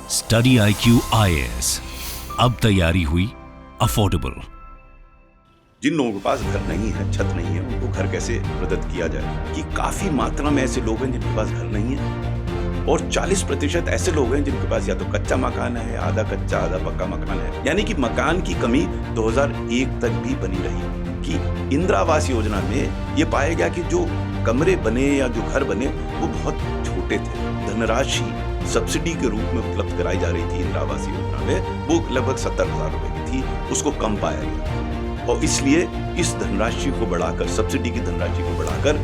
Study IQ IAS, अब तैयारी हुई अफोर्डेबल। जिन लोगों के पास घर नहीं है, छत नहीं है, उनको घर कैसे प्रदत्त किया जाए कि काफी मात्रा में ऐसे लोग हैं जिनके पास घर नहीं है और 40% ऐसे लोग हैं जिनके पास या तो कच्चा मकान है, आधा कच्चा आधा पक्का मकान है। यानी कि मकान की कमी 2001 तक भी बनी रही कि इंदिरा आवास योजना में ये पाया गया कि जो कमरे बने या जो घर बने वो बहुत छोटे थे। धनराशि सब्सिडी के रूप में उपलब्ध कराई जा रही थी इंदिरा आवास योजना में, वो लगभग 70,000 रुपए की थी, उसको कम पाया गया और इसलिए इस धनराशि को बढ़ाकर, सब्सिडी की धनराशि को बढ़ाकर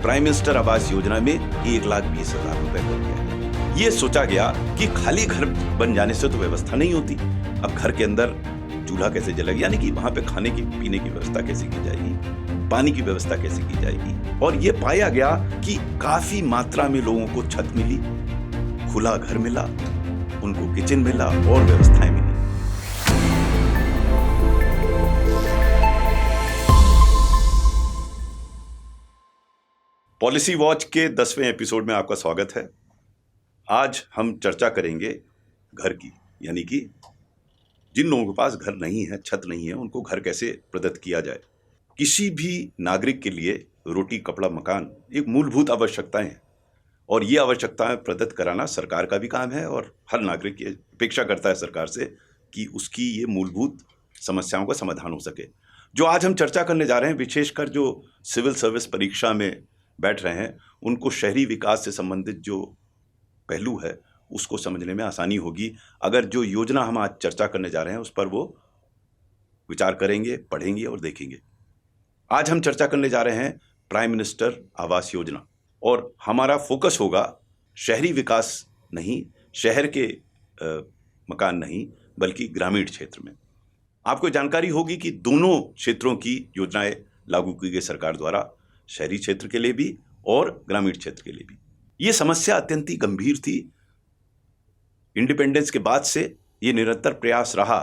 प्राइम मिनिस्टर आवास योजना में 1,20,000 रुपए कर दिया गया। ये सोचा गया कि खाली घर बन जाने से तो व्यवस्था नहीं होती, अब घर के अंदर चूल्हा कैसे जलेगा, यानी कि वहां पे खाने की पीने की व्यवस्था कैसे की जाएगी, पानी की व्यवस्था कैसे की जाएगी। और ये पाया गया कि काफी मात्रा में लोगों को छत मिली, खुला घर मिला, उनको किचन मिला और व्यवस्थाएं मिली। पॉलिसी वॉच के 10वें एपिसोड में आपका स्वागत है। आज हम चर्चा करेंगे घर की, यानी कि जिन लोगों के पास घर नहीं है, छत नहीं है, उनको घर कैसे प्रदत्त किया जाए। किसी भी नागरिक के लिए रोटी, कपड़ा, मकान एक मूलभूत आवश्यकताएं हैं और ये आवश्यकताएं प्रदत्त कराना सरकार का भी काम है और हर नागरिक की अपेक्षा करता है सरकार से कि उसकी ये मूलभूत समस्याओं का समाधान हो सके। जो आज हम चर्चा करने जा रहे हैं, विशेषकर जो सिविल सर्विस परीक्षा में बैठ रहे हैं, उनको शहरी विकास से संबंधित जो पहलू है उसको समझने में आसानी होगी अगर जो योजना हम आज चर्चा करने जा रहे हैं उस पर वो विचार करेंगे, पढ़ेंगे और देखेंगे। आज हम चर्चा करने जा रहे हैं प्राइम मिनिस्टर आवास योजना और हमारा फोकस होगा शहरी विकास नहीं, शहर के मकान नहीं, बल्कि ग्रामीण क्षेत्र में। आपको जानकारी होगी कि दोनों क्षेत्रों की योजनाएं लागू की गई सरकार द्वारा, शहरी क्षेत्र के लिए भी और ग्रामीण क्षेत्र के लिए भी। ये समस्या अत्यंत ही गंभीर थी। इंडिपेंडेंस के बाद से ये निरंतर प्रयास रहा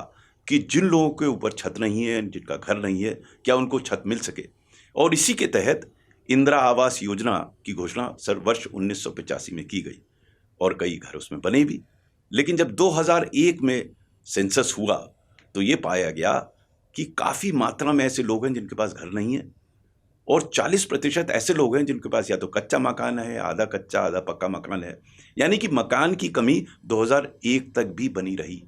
कि जिन लोगों के ऊपर छत नहीं है, जिनका घर नहीं है, क्या उनको छत मिल सके। और इसी के तहत इंदिरा आवास योजना की घोषणा वर्ष 1985 में की गई और कई घर उसमें बने भी। लेकिन जब 2001 में सेंसस हुआ तो ये पाया गया कि काफ़ी मात्रा में ऐसे लोग हैं जिनके पास घर नहीं है और 40% ऐसे लोग हैं जिनके पास या तो कच्चा मकान है, आधा कच्चा आधा पक्का मकान है। यानी कि मकान की कमी 2001 तक भी बनी रही।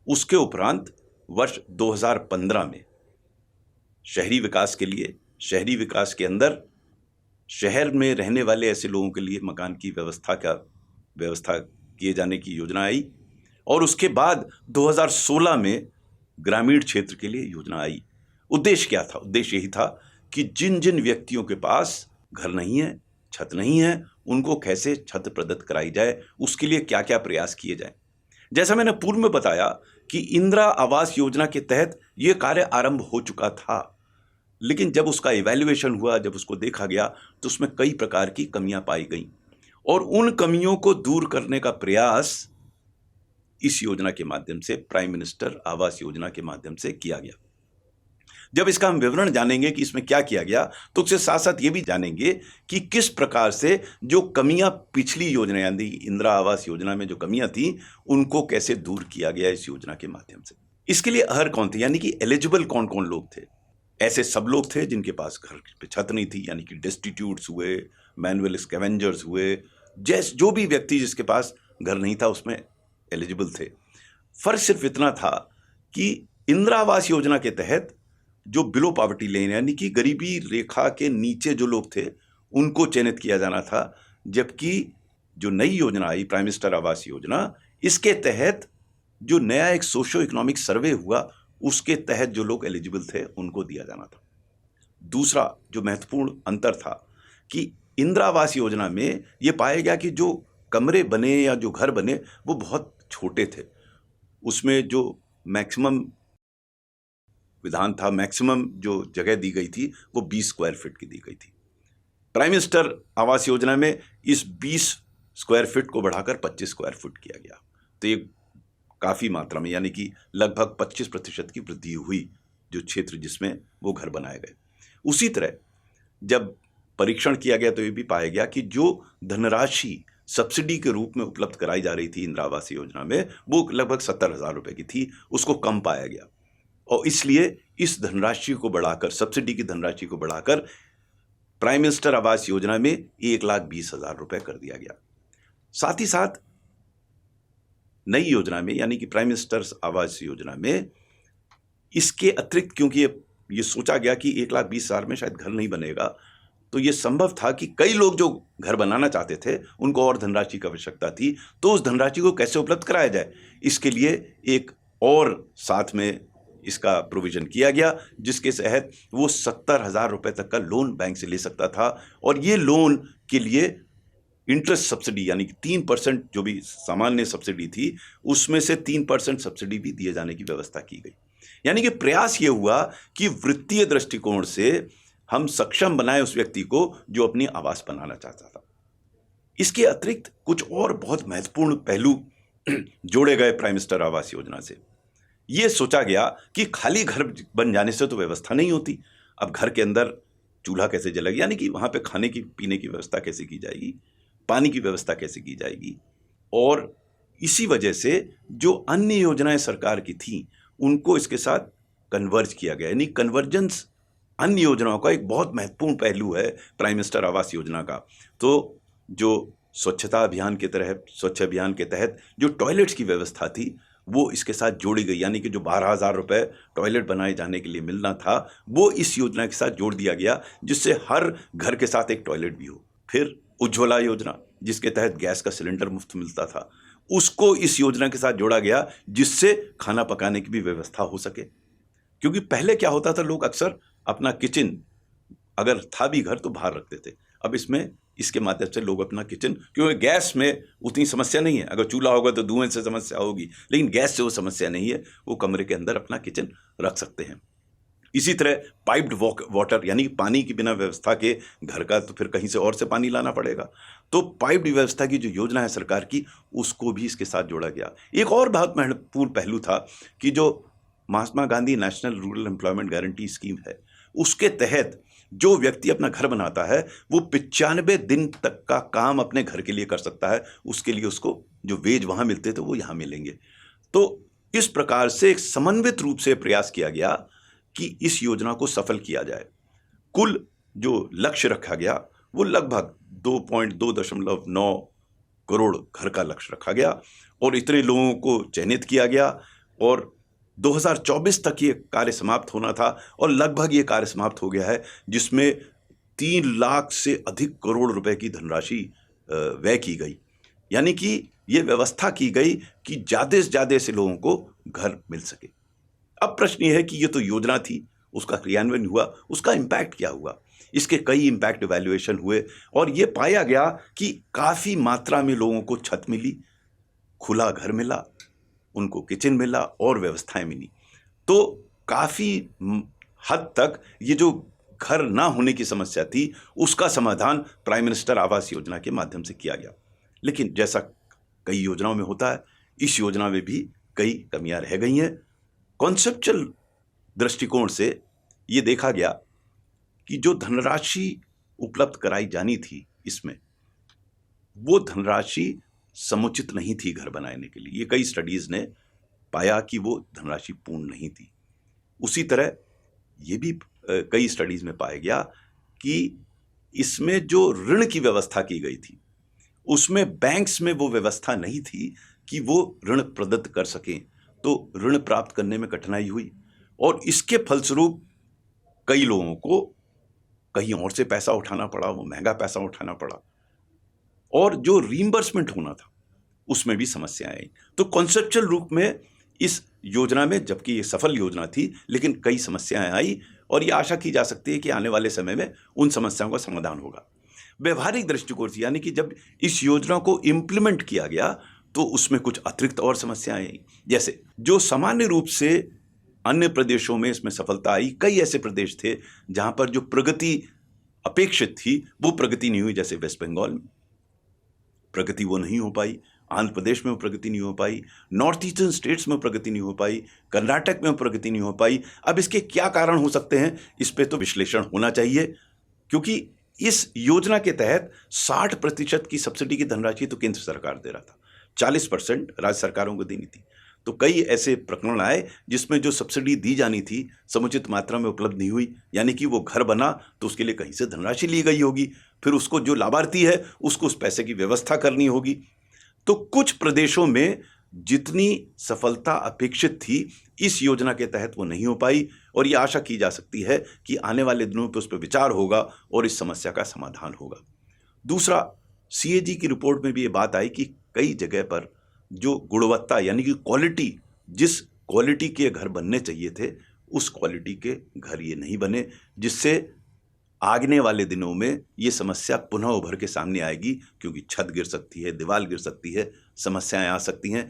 उसके उपरांत वर्ष 2015 में शहरी विकास के लिए, शहरी विकास के अंदर शहर में रहने वाले ऐसे लोगों के लिए मकान की व्यवस्था किए जाने की योजना आई और उसके बाद 2016 में ग्रामीण क्षेत्र के लिए योजना आई। उद्देश्य क्या था? उद्देश्य यही था कि जिन जिन व्यक्तियों के पास घर नहीं है, छत नहीं है, उनको कैसे छत प्रदत्त कराई जाए, उसके लिए क्या क्या प्रयास किए जाए। जैसा मैंने पूर्व में बताया कि इंदिरा आवास योजना के तहत यह कार्य आरंभ हो चुका था, लेकिन जब उसका इवैल्यूएशन हुआ, जब उसको देखा गया तो उसमें कई प्रकार की कमियां पाई गईं और उन कमियों को दूर करने का प्रयास इस योजना के माध्यम से, प्राइम मिनिस्टर आवास योजना के माध्यम से किया गया। जब इसका हम विवरण जानेंगे कि इसमें क्या किया गया तो उसके साथ साथ ये भी जानेंगे कि किस प्रकार से जो कमियां पिछली योजना यानी इंदिरा आवास योजना में जो कमियां थी उनको कैसे दूर किया गया इस योजना के माध्यम से। इसके लिए अर्ह कौन थे, यानी कि एलिजिबल कौन कौन लोग थे। ऐसे सब लोग थे जिनके पास घर पे छत नहीं थी, यानी कि डेस्टिट्यूट्स हुए, मैनुअल स्कैवेंजर्स हुए, जो भी व्यक्ति जिसके पास घर नहीं था उसमें एलिजिबल थे। फर्क सिर्फ इतना था कि इंदिरा आवास योजना के तहत जो बिलो पॉवर्टी लाइन यानी कि गरीबी रेखा के नीचे जो लोग थे उनको चयनित किया जाना था, जबकि जो नई योजना I prime minister Awas Yojana, इसके तहत जो नया एक सोशो इकोनॉमिक सर्वे हुआ उसके तहत जो लोग एलिजिबल थे उनको दिया जाना था। दूसरा जो महत्वपूर्ण अंतर था कि इंदिरा आवास योजना में यह पाया गया कि जो कमरे बने या जो घर बने वो बहुत छोटे थे। उसमें जो मैक्सिमम विधान था, मैक्सिमम जो जगह दी गई थी वो 20 स्क्वायर फीट की दी गई थी। प्राइम मिनिस्टर आवास योजना में इस 20 स्क्वायर फीट को बढ़ाकर 25 स्क्वायर फीट किया गया। तो ये काफ़ी मात्रा में, यानी कि लगभग 25% की वृद्धि हुई जो क्षेत्र जिसमें वो घर बनाए गए। उसी तरह जब परीक्षण किया गया तो ये भी पाया गया कि जो धनराशि सब्सिडी के रूप में उपलब्ध कराई जा रही थी इंदिरा आवास योजना में, वो लगभग 70,000 रुपए की थी, उसको कम पाया गया और इसलिए इस धनराशि को बढ़ाकर, सब्सिडी की धनराशि को बढ़ाकर प्राइम मिनिस्टर आवास योजना में 1,20,000 रुपए कर दिया गया। साथ ही साथ नई योजना में यानी कि प्राइम मिनिस्टर आवास योजना में इसके अतिरिक्त, क्योंकि ये सोचा गया कि 1,20,000 में शायद घर नहीं बनेगा, तो ये संभव था कि कई लोग जो घर बनाना चाहते थे उनको और धनराशि की आवश्यकता थी, तो उस धनराशि को कैसे उपलब्ध कराया जाए, इसके लिए एक और साथ में इसका प्रोविजन किया गया, जिसके तहत वो 70,000 रुपए तक का लोन बैंक से ले सकता था और ये लोन के लिए इंटरेस्ट सब्सिडी यानी कि 3% जो भी सामान्य सब्सिडी थी उसमें से 3% सब्सिडी भी दिए जाने की व्यवस्था की गई। यानी कि प्रयास ये हुआ कि वित्तीय दृष्टिकोण से हम सक्षम बनाए उस व्यक्ति को जो अपनी आवास बनाना चाहता था। इसके अतिरिक्त कुछ और बहुत महत्वपूर्ण पहलू जोड़े गए प्राइम मिनिस्टर आवास योजना से। ये सोचा गया कि खाली घर बन जाने से तो व्यवस्था नहीं होती, अब घर के अंदर चूल्हा कैसे जलेगा, यानी कि वहाँ पे खाने की पीने की व्यवस्था कैसे की जाएगी, पानी की व्यवस्था कैसे की जाएगी। और इसी वजह से जो अन्य योजनाएं सरकार की थी उनको इसके साथ कन्वर्ज किया गया, यानी कन्वर्जेंस अन्य योजनाओं का एक बहुत महत्वपूर्ण पहलू है प्राइम मिनिस्टर आवास योजना का। तो जो स्वच्छता अभियान के तहत, स्वच्छ अभियान के तहत जो टॉयलेट्स की व्यवस्था थी वो इसके साथ जोड़ी गई, यानी कि जो 12,000 रुपए टॉयलेट बनाए जाने के लिए मिलना था वो इस योजना के साथ जोड़ दिया गया, जिससे हर घर के साथ एक टॉयलेट भी हो। फिर उज्ज्वला योजना, जिसके तहत गैस का सिलेंडर मुफ्त मिलता था, उसको इस योजना के साथ जोड़ा गया, जिससे खाना पकाने की भी व्यवस्था हो सके। क्योंकि पहले क्या होता था, लोग अक्सर अपना किचन अगर था भी घर तो बाहर रखते थे, अब इसके माध्यम से लोग अपना किचन, क्योंकि गैस में उतनी समस्या नहीं है, अगर चूल्हा होगा तो धुएं से समस्या होगी, लेकिन गैस से वो समस्या नहीं है, वो कमरे के अंदर अपना किचन रख सकते हैं। इसी तरह पाइप्ड वाटर, यानी पानी की बिना व्यवस्था के घर का तो फिर कहीं से और से पानी लाना पड़ेगा, तो पाइप्ड व्यवस्था की जो योजना है सरकार की उसको भी इसके साथ जोड़ा गया। एक और बहुत महत्वपूर्ण पहलू था कि जो Mahatma Gandhi national rural employment guarantee scheme है, उसके तहत जो व्यक्ति अपना घर बनाता है वो 95 दिन तक का काम अपने घर के लिए कर सकता है, उसके लिए उसको जो वेज वहां मिलते थे वो यहां मिलेंगे। तो इस प्रकार से एक समन्वित रूप से प्रयास किया गया कि इस योजना को सफल किया जाए। कुल जो लक्ष्य रखा गया वो लगभग 2.9 करोड़ घर का लक्ष्य रखा गया और इतने लोगों को चयनित किया गया और 2024 तक ये कार्य समाप्त होना था और लगभग ये कार्य समाप्त हो गया है, जिसमें 3 लाख से अधिक करोड़ रुपए की धनराशि व्यय की गई। यानी कि ये व्यवस्था की गई कि ज़्यादा से ज़्यादा से लोगों को घर मिल सके। अब प्रश्न ये है कि ये तो योजना थी, उसका क्रियान्वयन हुआ, उसका इम्पैक्ट क्या हुआ। इसके कई इम्पैक्ट इवैल्यूएशन हुए और ये पाया गया कि काफ़ी मात्रा में लोगों को छत मिली, खुला घर मिला, उनको किचन मिला और व्यवस्थाएं मिली। तो काफ़ी हद तक ये जो घर ना होने की समस्या थी उसका समाधान प्राइम मिनिस्टर आवास योजना के माध्यम से किया गया। लेकिन जैसा कई योजनाओं में होता है, इस योजना में भी कई कमियां रह गई हैं। कॉन्सेप्चुअल दृष्टिकोण से ये देखा गया कि जो धनराशि उपलब्ध कराई जानी थी इसमें, वो धनराशि समुचित नहीं थी घर बनाने के लिए। ये कई स्टडीज़ ने पाया कि वो धनराशि पूर्ण नहीं थी। उसी तरह ये भी कई स्टडीज़ में पाया गया कि इसमें जो ऋण की व्यवस्था की गई थी उसमें बैंक्स में वो व्यवस्था नहीं थी कि वो ऋण प्रदत्त कर सकें, तो ऋण प्राप्त करने में कठिनाई हुई और इसके फलस्वरूप कई लोगों को कहीं और से पैसा उठाना पड़ा, वो महंगा पैसा उठाना पड़ा और जो रीइंबर्समेंट होना था उसमें भी समस्याएं आई। तो कॉन्सेप्चुअल रूप में इस योजना में, जबकि ये सफल योजना थी, लेकिन कई समस्याएं आई और ये आशा की जा सकती है कि आने वाले समय में उन समस्याओं का समाधान होगा। व्यवहारिक दृष्टिकोण से, यानी कि जब इस योजना को इम्प्लीमेंट किया गया तो उसमें कुछ अतिरिक्त और समस्याएं आई। जैसे जो सामान्य रूप से अन्य प्रदेशों में इसमें सफलता आई, कई ऐसे प्रदेश थे जहां पर जो प्रगति अपेक्षित थी वो प्रगति नहीं हुई। जैसे वेस्ट बंगाल में प्रगति वो नहीं हो पाई, आंध्र प्रदेश में वो प्रगति नहीं हो पाई, नॉर्थ ईस्टर्न स्टेट्स में प्रगति नहीं हो पाई, कर्नाटक में प्रगति नहीं हो पाई। अब इसके क्या कारण हो सकते हैं, इस पे तो विश्लेषण होना चाहिए, क्योंकि इस योजना के तहत 60% की सब्सिडी की धनराशि तो केंद्र सरकार दे रहा था, 40% राज्य सरकारों को देनी थी। तो कई ऐसे प्रकरण आए जिसमें जो सब्सिडी दी जानी थी समुचित मात्रा में उपलब्ध नहीं हुई, यानी कि वो घर बना तो उसके लिए कहीं से धनराशि ली गई होगी, फिर उसको जो लाभार्थी है उसको उस पैसे की व्यवस्था करनी होगी। तो कुछ प्रदेशों में जितनी सफलता अपेक्षित थी इस योजना के तहत वो नहीं हो पाई, और ये आशा की जा सकती है कि आने वाले दिनों पर उस पर विचार होगा और इस समस्या का समाधान होगा। दूसरा, सीएजी की रिपोर्ट में भी ये बात आई कि कई जगह पर जो गुणवत्ता यानी कि क्वालिटी, जिस क्वालिटी के घर बनने चाहिए थे उस क्वालिटी के घर ये नहीं बने, जिससे आगने वाले दिनों में ये समस्या पुनः उभर के सामने आएगी, क्योंकि छत गिर सकती है, दीवार गिर सकती है, समस्याएं आ सकती हैं।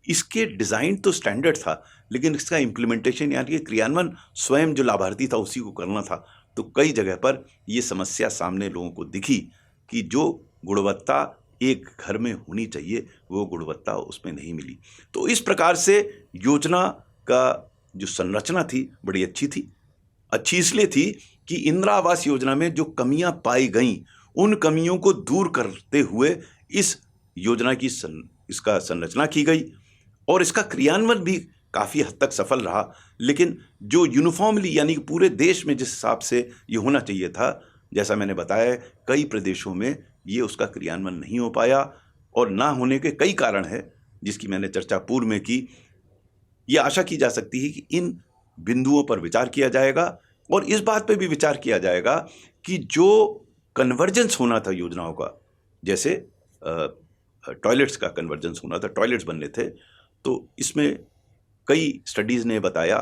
इसके डिज़ाइन तो स्टैंडर्ड था, लेकिन इसका इम्प्लीमेंटेशन यानी कि क्रियान्वयन स्वयं जो लाभार्थी था उसी को करना था। तो कई जगह पर ये समस्या सामने लोगों को दिखी कि जो गुणवत्ता एक घर में होनी चाहिए वो गुणवत्ता उसमें नहीं मिली। तो इस प्रकार से योजना का जो संरचना थी बड़ी अच्छी थी। अच्छी इसलिए थी कि इंदिरा आवास योजना में जो कमियां पाई गईं उन कमियों को दूर करते हुए इस योजना की इसका संरचना की गई, और इसका क्रियान्वयन भी काफ़ी हद तक सफल रहा। लेकिन जो यूनिफॉर्मली यानी कि पूरे देश में जिस हिसाब से ये होना चाहिए था, जैसा मैंने बताया कई प्रदेशों में ये उसका क्रियान्वयन नहीं हो पाया, और ना होने के कई कारण हैं जिसकी मैंने चर्चा पूर्व में की। ये आशा की जा सकती है कि इन बिंदुओं पर विचार किया जाएगा, और इस बात पे भी विचार किया जाएगा कि जो कन्वर्जेंस होना था योजनाओं का, जैसे टॉयलेट्स का कन्वर्जेंस होना था, टॉयलेट्स बनने थे, तो इसमें कई स्टडीज़ ने बताया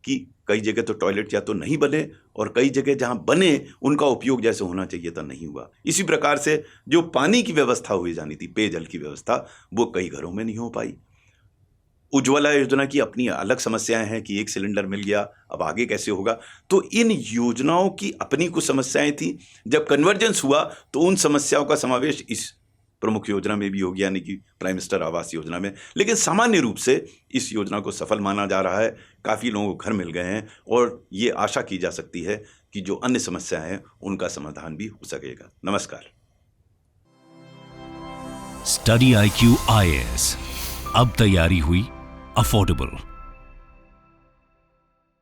कि कई जगह तो टॉयलेट या तो नहीं बने, और कई जगह जहां बने उनका उपयोग जैसे होना चाहिए था नहीं हुआ। इसी प्रकार से जो पानी की व्यवस्था हुई जानी थी, पेयजल की व्यवस्था, वो कई घरों में नहीं हो पाई। उज्ज्वला योजना की अपनी अलग समस्याएं हैं कि एक सिलेंडर मिल गया, अब आगे कैसे होगा। तो इन योजनाओं की अपनी कुछ समस्याएं थी। जब कन्वर्जेंस हुआ तो उन समस्याओं का समावेश इस प्रमुख योजना में भी हो गया, यानी कि प्राइम मिनिस्टर आवास योजना में। लेकिन सामान्य रूप से इस योजना को सफल माना जा रहा है, काफ़ी लोगों को घर मिल गए हैं, और ये आशा की जा सकती है कि जो अन्य समस्याएं हैं उनका समाधान भी हो सकेगा। नमस्कार। स्टडी IQ IAS, अब तैयारी हुई अफोर्डेबल।